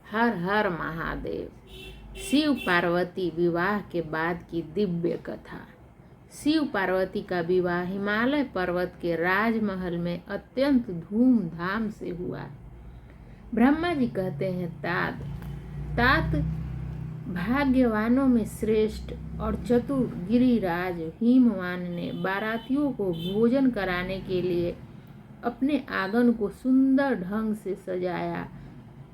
हर हर महादेव। शिव पार्वती विवाह के बाद की दिव्य कथा। शिव पार्वती का विवाह हिमालय पर्वत के राजमहल में अत्यंत धूमधाम से हुआ। ब्रह्मा जी कहते हैं, तात भाग्यवानों में श्रेष्ठ और चतुर गिरिराज हिमवान ने बारातियों को भोजन कराने के लिए अपने आंगन को सुंदर ढंग से सजाया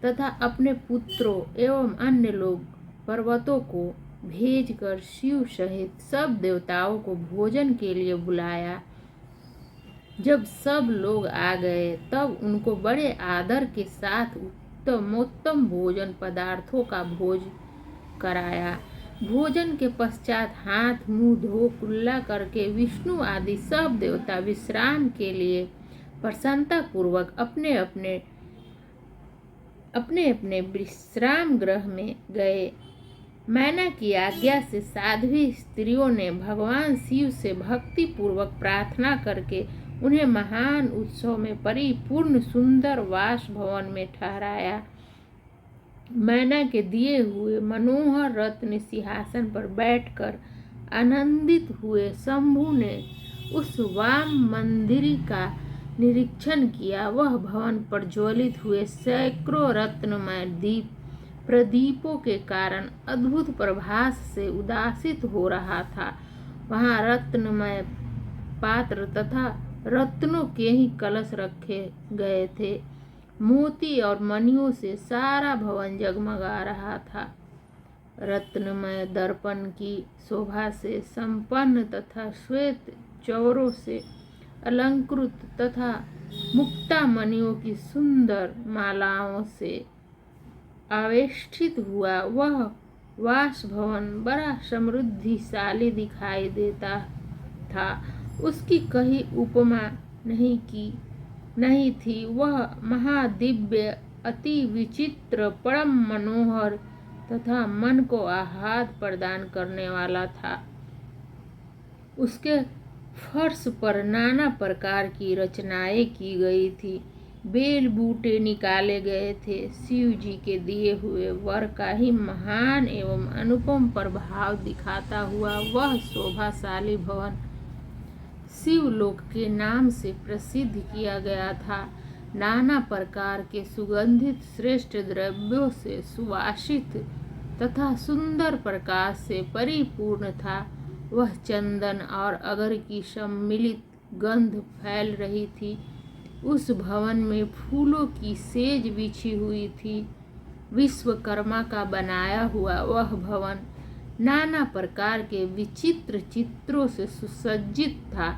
तथा अपने पुत्रों एवं अन्य लोग पर्वतों को भेजकर शिव सहित सब देवताओं को भोजन के लिए बुलाया। जब सब लोग आ गए तब उनको बड़े आदर के साथ उत्तमोत्तम भोजन पदार्थों का भोज कराया। भोजन के पश्चात हाथ मुंह धो कुल्ला करके विष्णु आदि सब देवता विश्राम के लिए प्रसन्नता पूर्वक अपने अपने विश्राम गृह में गए। मैना की आज्ञा से साध्वी स्त्रियों ने भगवान शिव से भक्ति पूर्वक प्रार्थना करके उन्हें महान उत्सव में परिपूर्ण सुंदर वास भवन में ठहराया। मैना के दिए हुए मनोहर रत्न सिंहासन पर बैठकर आनंदित हुए शंभु ने उस वाम मंदिर का निरीक्षण किया। वह भवन प्रज्वलित हुए सैकड़ों रत्नमय दीप प्रदीपों के कारण अद्भुत प्रभास से उदासित हो रहा था। वहां रत्नमय पात्र तथा रत्नों के ही कलश रखे गए थे। मोती और मणियों से सारा भवन जगमगा रहा था। रत्नमय दर्पण की शोभा से संपन्न तथा श्वेत चौरों से अलंकृत तथा मुक्ता मणियों की सुंदर मालाओं से आवेष्टित हुआ वह वास भवन बड़ा समृद्धिशाली दिखाई देता था। उसकी कहीं उपमा नहीं थी। वह महादिव्य अति विचित्र परम मनोहर तथा मन को आह्लाद प्रदान करने वाला था। उसके फर्श पर नाना प्रकार की रचनाएं की गई थी। बेल बूटे निकाले गए थे। शिव जी के दिए हुए वर का ही महान एवं अनुपम प्रभाव दिखाता हुआ वह शोभाशाली भवन शिवलोक के नाम से प्रसिद्ध किया गया था। नाना प्रकार के सुगंधित श्रेष्ठ द्रव्यों से सुवासित तथा सुंदर प्रकाश से परिपूर्ण था। वह चंदन और अगर की सम्मिलित गंध फैल रही थी। उस भवन में फूलों की सेज बिछी हुई थी। विश्वकर्मा का बनाया हुआ वह भवन नाना प्रकार के विचित्र चित्रों से सुसज्जित था।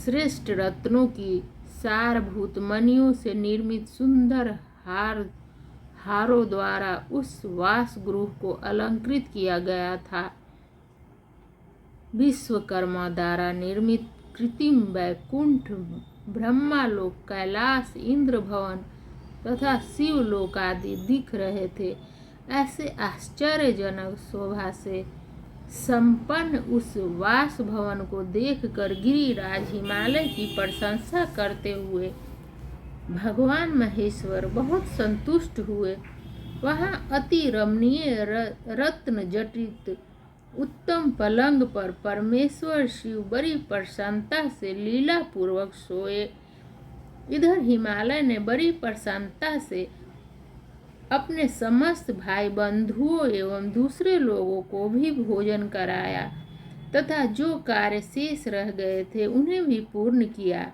श्रेष्ठ रत्नों की सारभूत मणियों से निर्मित सुंदर हारों द्वारा उस वासगृह को अलंकृत किया गया था। विश्वकर्मा द्वारा निर्मित कृत्रिम वैकुंठ, ब्रह्मालोक, कैलाश, इंद्र भवन तथा शिवलोक आदि दिख रहे थे। ऐसे आश्चर्यजनक शोभा से संपन्न उस वास भवन को देखकर गिरिराज हिमालय की प्रशंसा करते हुए भगवान महेश्वर बहुत संतुष्ट हुए। वहां अति रमणीय रत्न जटित उत्तम पलंग पर परमेश्वर शिव बड़ी प्रसन्नता से लीला पूर्वक सोए। इधर हिमालय ने बड़ी प्रसन्नता से अपने समस्त भाई बंधुओं एवं दूसरे लोगों को भी भोजन कराया तथा जो कार्य शेष रह गए थे उन्हें भी पूर्ण किया।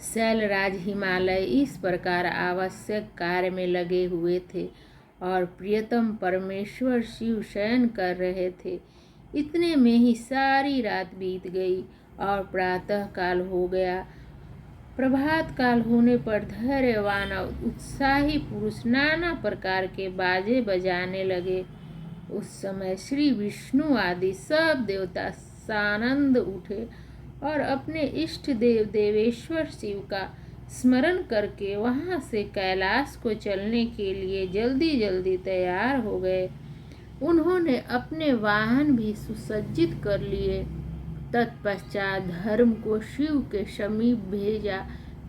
शैलराज हिमालय इस प्रकार आवश्यक कार्य में लगे हुए थे और प्रियतम परमेश्वर शिव शयन कर रहे थे। इतने में ही सारी रात बीत गई और प्रातः काल हो गया। प्रभात काल होने पर धैर्यवान और उत्साही पुरुष नाना प्रकार के बाजे बजाने लगे। उस समय श्री विष्णु आदि सब देवता सानंद उठे और अपने इष्ट देव देवेश्वर शिव का स्मरण करके वहां से कैलाश को चलने के लिए जल्दी जल्दी तैयार हो गए। उन्होंने अपने वाहन भी सुसज्जित कर लिए। तत्पश्चात धर्म को शिव के समीप भेजा।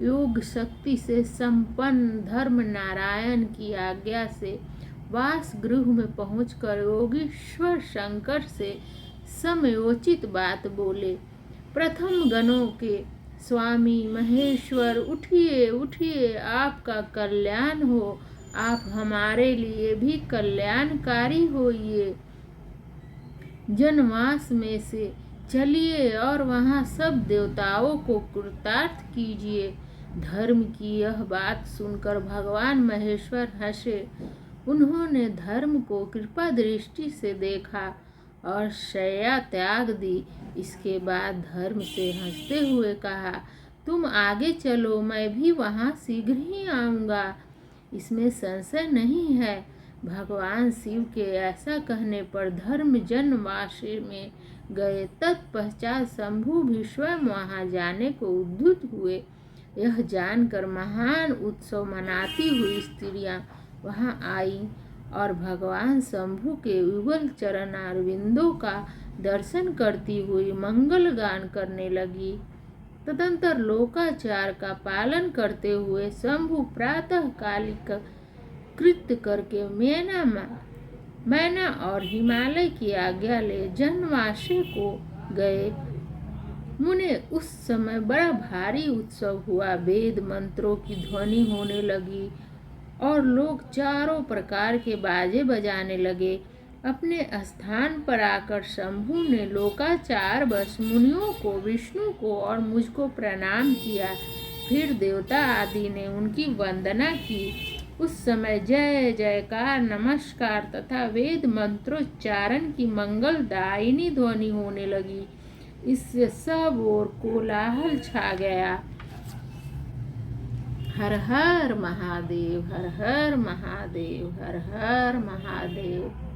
योग शक्ति से संपन्न धर्म नारायण की आज्ञा से वास गृह में पहुंचकर योगीश्वर शंकर से समयोचित बात बोले। प्रथम गणों के स्वामी महेश्वर, उठिए उठिए, आपका कल्याण हो, आप हमारे लिए भी कल्याणकारी होइए। जनवास में से चलिए और वहाँ सब देवताओं को कृतार्थ कीजिए। धर्म की यह बात सुनकर भगवान महेश्वर हंसे। उन्होंने धर्म को कृपा दृष्टि से देखा और शैया त्याग दी। इसके बाद धर्म से हंसते हुए कहा, तुम आगे चलो, मैं भी वहाँ शीघ्र ही आऊँगा, इसमें संशय नहीं है। भगवान शिव के ऐसा कहने पर धर्म जनवासी में गए। तत्पश्चात शंभु भी स्वयं वहाँ जाने को उद्युक्त हुए। यह जानकर महान उत्सव मनाती हुई स्त्रियां वहाँ आईं और भगवान शंभु के युगल चरण अरविंदों का दर्शन करती हुई मंगल गान करने लगी। तदंतर लोकाचार का पालन करते हुए शंभु प्रातः कालिक कृत्य करके मैना और हिमालय की आज्ञा ले जनवासी को गए। मुने उस समय बड़ा भारी उत्सव हुआ। वेद मंत्रों की ध्वनि होने लगी और लोग चारों प्रकार के बाजे बजाने लगे। अपने स्थान पर आकर शंभु ने लोकाचार बस मुनियों को, विष्णु को और मुझको प्रणाम किया। फिर देवता आदि ने उनकी वंदना की। उस समय जय जयकार, नमस्कार तथा वेद मंत्रोच्चारण की मंगलदायिनी ध्वनि होने लगी। इससे सब ओर कोलाहल छा गया। हर हर महादेव, हर हर महादेव, हर हर महादेव।